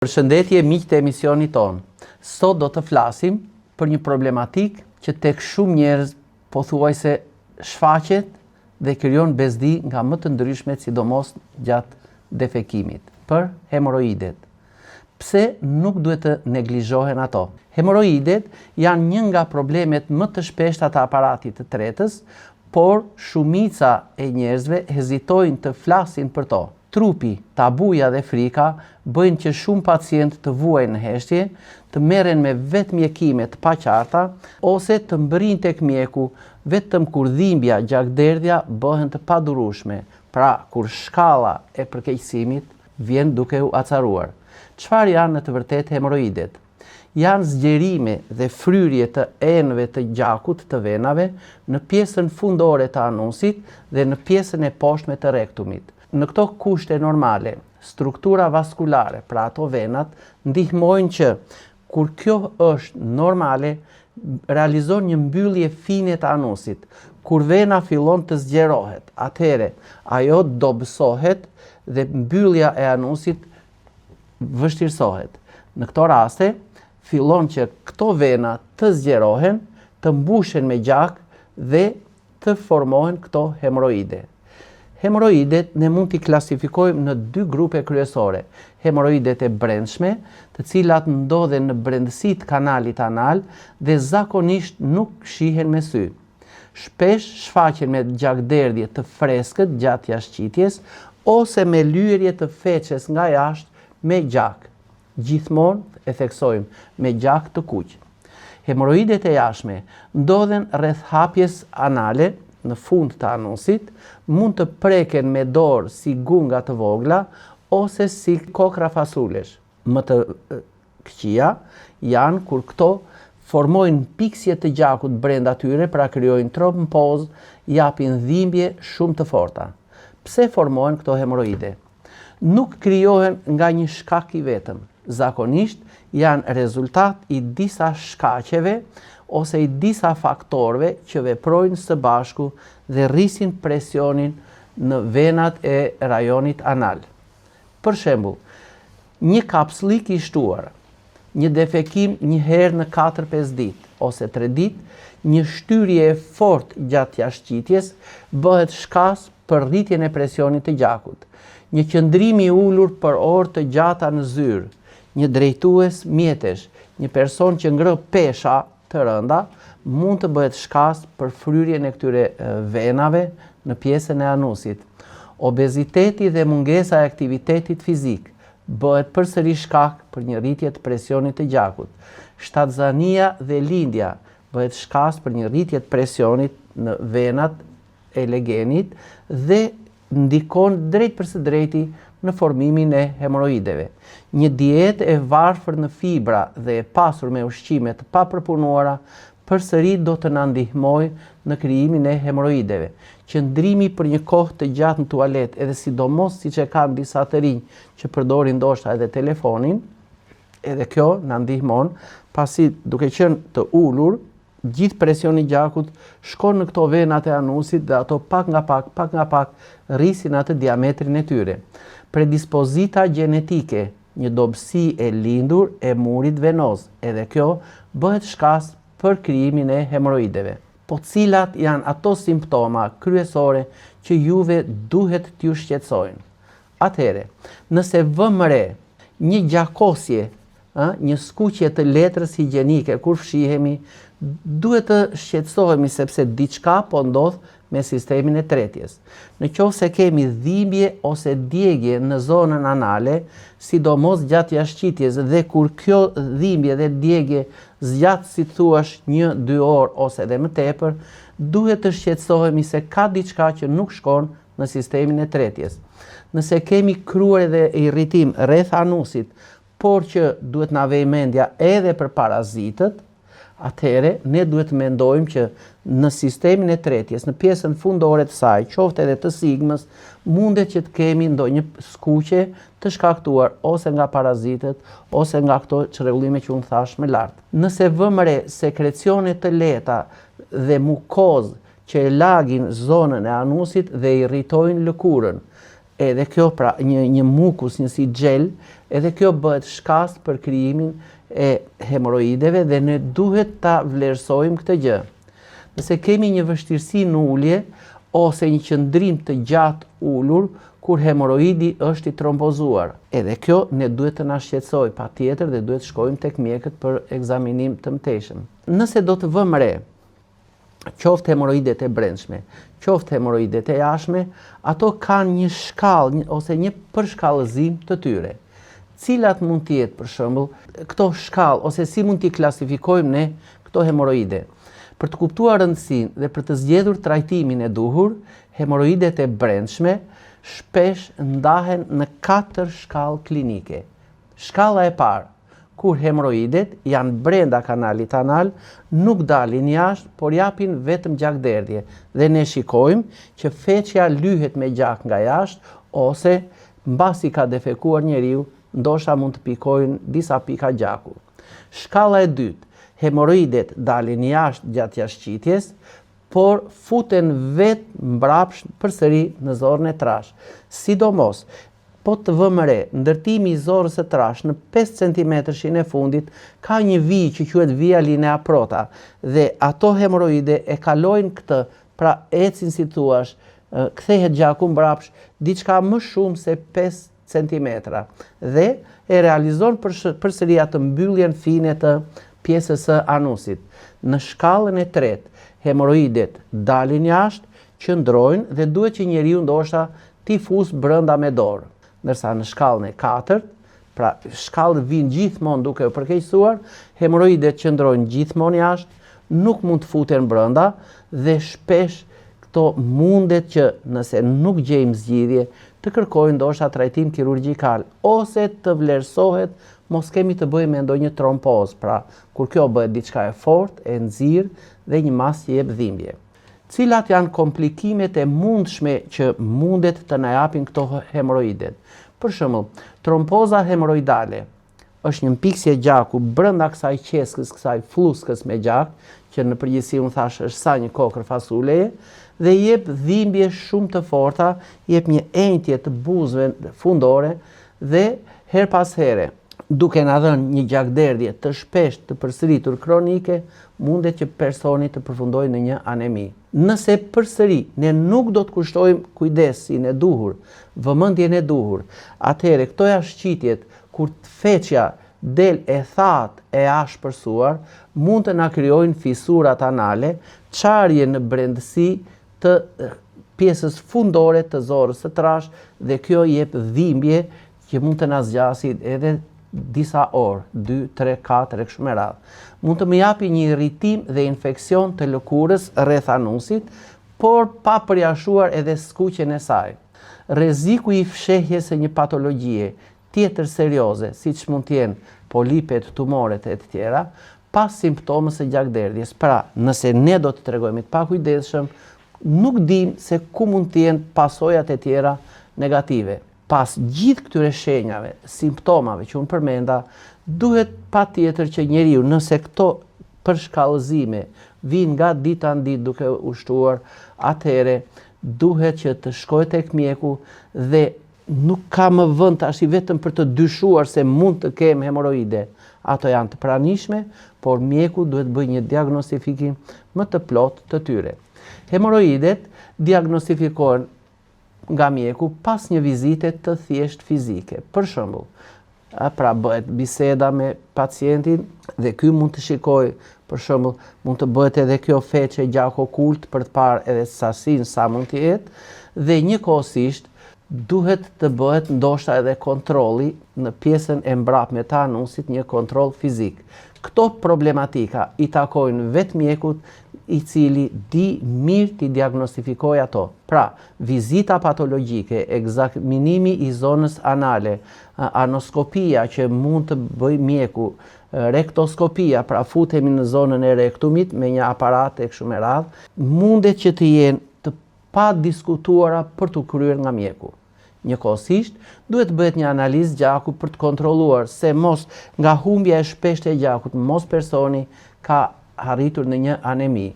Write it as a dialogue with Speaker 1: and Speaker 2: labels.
Speaker 1: Përshëndetje miq të emisionit ton. Sot do të flasim për një problematik që tek shumë njerëz pothuajse shfaqet dhe krijon bezdi nga më të ndryshmet, sidomos gjatë defekimit, për hemoroidet. Pse nuk duhet të neglizhohen ato? Hemoroidet janë një nga problemet më të shpeshta të aparatit të tretës, por shumica e njerëzve hezitojnë të flasin për to. Trupi, tabuja dhe frika bëjnë që shumë pacientë të vuajnë në heshtje, të merren me vetë mjekime të paqarta ose të mbërrinë tek mjeku vetëm kur dhimbja, gjakderdhja bëhen të padurueshme, pra kur shkalla e përkeqësimit vjen duke u acaruar. Çfarë janë në të vërtetë hemoroidet? Janë zgjerime dhe fryrje të enëve të gjakut të venave në pjesën fundore të anusit dhe në pjesën e poshtme të rektumit. Në këto kushte normale, struktura vaskulare, pra ato venat, ndihmojnë që kur kjo është normale, realizon një mbyllje fine të anusit. Kur vena fillon të zgjerohet, atëhere ajo dobësohet dhe mbyllja e anusit vështirësohet. Në këto raste, fillon që këto vena të zgjerohen, të mbushen me gjak dhe të formohen këto hemoroide. Hemoroidet ne mund t'i klasifikojmë në dy grupe kryesore. Hemoroidet e brendshme, të cilat ndodhen në brendësitë kanalit anal dhe zakonisht nuk shihen me sy. Shpesh shfaqen me gjakderdhje të freskët gjatë jashtëqitjes ose me lyerje të feçes nga jashtë me gjak. Gjithmonë e theksojmë me gjak të kuq. Hemoroidet e jashtme ndodhen rreth hapjes anale në fund të anusit, mund të preken me dorë si gunga të vogla ose si kokra fasulesh. Më të këqija janë kur këto formojnë piksje të gjakut brenda tyre, pra krijojnë trombozë, japin dhimbje shumë të forta. Pse formohen këto hemoroide? Nuk krijohen nga një shkak i vetëm. Zakonisht janë rezultat i disa shkaqeve ose i disa faktorëve që veprojnë së bashku dhe rrisin presionin në venat e rajonit anal. Për shembull, një kapslik i shtuar, një defekim një herë në 4-5 ditë ose 3 ditë, një shtyrje e fortë gjatë jashtëqitjes bëhet shkas për rritjen e presionit të gjakut. Një qëndrim i ulur për orë të gjata në zyrë, një drejtues mjetesh, një person që ngrë pesha të rënda, mund të bëhet shkas për fryrjen e këtyre venave në pjesën e anusit. Obeziteti dhe mungesa e aktivitetit fizik bëhet përsëri shkak për një rritje të presionit të gjakut. Shtatzania dhe lindja bëhet shkas për një rritje të presionit në venat e legenit dhe ndikon drejt për së drejti në formimin e hemoroideve. Një dietë e varfër në fibra dhe e pasur me ushqime të papërpunuara përsëri do të na ndihmojë në krijimin e hemoroideve. Qëndrimi për një kohë të gjatë në tualet, edhe sidomos siç e kanë disa të rinj që përdorin ndoshta edhe telefonin, edhe kjo na ndihmon, pasi duke qenë të ulur, gjithë presioni i gjakut shkon në këto venat e anusit dhe ato pak nga pak rrisin atë diametrin e tyre. Predispozita gjenetike, një dobësi e lindur e murit venoz, edhe kjo bëhet shkas për krijimin e hemoroideve. Po cilat janë ato simptoma kryesore që juve duhet t'ju shqetësojnë? Atëhere, nëse vëmë re një gjakosje, një skuqje të letrës higjienike kur fshihemi, duhet të shqetësohemi sepse diçka po ndodh me sistemin e tretjes. Në qoftë se kemi dhimbje ose djegje në zonën anale, sidomos gjatë jashtëqitjes dhe kur kjo dhimbje dhe djegje zgjat si thuash 1-2 orë ose edhe më tepër, duhet të shqetësohemi se ka diçka që nuk shkon në sistemin e tretjes. Nëse kemi kryer dhe irritim rreth anusit, por që duhet na vej mendja edhe për parazitët, atëhere ne duhet të mendojmë që në sistemin e tretjes, në pjesën fundore të saj, qoftë edhe të sigmës, mundet që të kemi ndonjë skuqje të shkaktuar ose nga parazitët ose nga këto çrregullime që unë thash më lart. Nëse vëmë re sekrecione të lehta dhe mukozë që e lagin zonën e anusit dhe irritojnë lëkurën, Edhe kjo pra një mukus, një si gjel, edhe kjo bëhet shkas për krijimin e hemoroideve dhe ne duhet ta vlerësojmë këtë gjë. Nëse kemi një vështirësi në ulje ose një qëndrim të gjatë ulur kur hemoroidi është i trombozuar, edhe kjo ne duhet të na shqetësoj patjetër dhe duhet shkojmë tek mjekët për ekzaminim të mëtejshëm. Nëse do të vëmë re qoftë hemoroidet e brendshme, qoftë hemoroidet e jashtme, ato kanë një shkallë ose një përshkallëzim të tyre. Cilat mund të jetë për shembull këto shkallë ose si mund t'i klasifikojmë ne këto hemoroide? Për të kuptuar rëndësinë dhe për të zgjedhur trajtimin e duhur, hemoroidet e brendshme shpesh ndahen në 4 shkallë klinike. Shkalla e parë, kur hemoroidet janë brenda kanalit anal, nuk dalin jashtë, por japin vetëm gjakderdhje dhe ne shikojmë që feqja lyhet me gjak nga jashtë ose mbasi ka defekuar njeriu, ndoshta mund të pikojnë disa pika gjaku. Shkalla e dytë, hemoroidet dalin jashtë gjatë jashtëqitjes, por futen vetë mbrapsht përsëri në zorën e trash. Sidomos, po të vëmë re, ndërtimi i zorës së trash në 5 cm e fundit ka një vijë që quhet via linea prota dhe ato hemoroide e kalojnë këtë, pra ecin si thuash, kthehet gjaku mbrapsht diçka më shumë se 5 cm dhe e realizon përsëri atë mbylljen fine të pjesës së anusit. Në shkallën e tretë, hemoroidet dalin jashtë, qëndrojnë dhe duhet që njeriu ndoshta t'i fus brenda me dorë. Ndërsa në shkallën e katërt, pra shkallët vijnë gjithmonë duke u përkeqësuar, hemoroidet qëndrojnë gjithmonë jashtë, nuk mund të futen brenda dhe shpesh këto mundet që nëse nuk gjejmë zgjidhje të kërkojnë ndoshta trajtim kirurgjikal ose të vlerësohet mos kemi të bëjmë me ndonjë trompoz, pra kur kjo bëhet diçka e fortë, e nxirr dhe një mas që jep dhimbje. Cilat janë komplikimet e mundshme që mundet të na japin këto hemoroidet? Për shembull, trompoza hemoroidale është një mpiksje gjaku brenda kësaj qeskës, kësaj fluskës me gjak, që në përgjithësi unë thash është sa një kokër fasuleje, dhe jep dhimbje shumë të forta, jep një enjtje të buzëve fundore dhe her pas here, duke na dhënë një gjakderdhje të shpesht të përsëritur kronike, mundet që personi të përfundojë në një anemi. Nëse përsëri ne nuk do të kushtojmë kujdesin e duhur, vëmendjen e duhur, atëherë këto jashtëqitjet kur feqja del e thatë e ashpërsuar, mund të na krijojnë fisurat anale, çarje në brendësi të pjesës fundore të zorës së trash dhe kjo jep dhimbje që mund të na zgjasë edhe disa orë, 2, 3, 4 e kështu me radhë. Mund të më japi një irritim dhe infeksion të lëkurës rreth anusit, por pa përjashuar edhe skuqjen e saj. Rreziku i fshehjes së një patologjie tjetër serioze, siç mund të jenë polipet, tumoret e të tjera, pas simptomës së gjakderdhjes. Pra, nëse ne do të tregojmë të pakujdesshëm, nuk dim se ku mund të jenë pasojat e tjera negative. Pas gjithë këtyre shenjave, simptomave që unë përmenda, duhet patjetër që njeriu, nëse këto përshkallëzime vijnë nga dita në ditë duke ushtuar, atëherë duhet që të shkojë tek mjeku dhe nuk ka më vend tash vetëm për të dyshuar se mund të kem hemoroide. Ato janë të pranishme, por mjeku duhet bëjë një diagnostifikim më të plotë të tyre. Hemoroidet diagnostifikohen nga mjeku pas një vizite të thjesht fizike. Për shembull, pra bëhet biseda me pacientin dhe ky mund të shikojë, për shembull, mund të bëhet edhe kjo feqe gjak okult për të parë edhe sasinë sa mund të jetë, dhe njëkohësisht duhet të bëhet ndoshta edhe kontrolli në pjesën e mbrapsme të anusit, një kontroll fizik. Këto problematika i takojnë vetë mjekut i cili di mirë t'i diagnostifikojë ato. Pra, vizita patologjike, ekzaminimi i zonës anale, anoskopia që mund të bëj mjeku, rektoskopia, pra futemi në zonën e rektumit me një aparat e kështu me radhë, mundet që të jenë të pa diskutuara për të kryer nga mjeku. Njëkohësisht, duhet bëhet një analizë gjaku për të kontrolluar se mos nga humbja e shpeshtë e gjakut, mos personi ka arritur në një anemi.